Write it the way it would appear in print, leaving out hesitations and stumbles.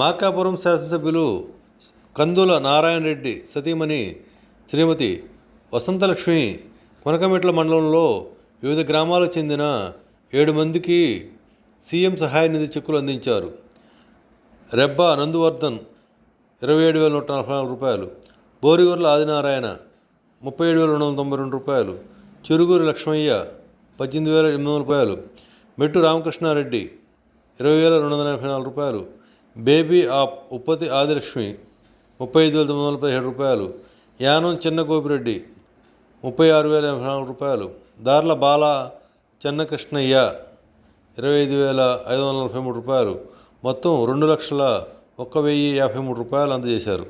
మార్కాపురం శాసనసభ్యులు కందుల నారాయణ రెడ్డి సతీమణి శ్రీమతి వసంతలక్ష్మి కొనకమెట్ల మండలంలో వివిధ గ్రామాలకు చెందిన 7 మందికి సీఎం సహాయ నిధి చెక్కులు అందించారు. రెబ్బా నందువర్ధన్ 27,144 రూపాయలు, బోరిగొర్ల ఆదినారాయణ 37,292 రూపాయలు, చిరుగురి లక్ష్మయ్య 18,800 రూపాయలు, మెట్టు రామకృష్ణారెడ్డి 20,284 రూపాయలు, బేబీ ఆప్ ఉప్పతి ఆదిలక్ష్మి 35,917 రూపాయలు, యానం చిన్న గోపిరెడ్డి 36,084 రూపాయలు, దార్ల బాల చెన్నకృష్ణయ్య 25,543 రూపాయలు, మొత్తం 2,01,053 రూపాయలు అందజేశారు.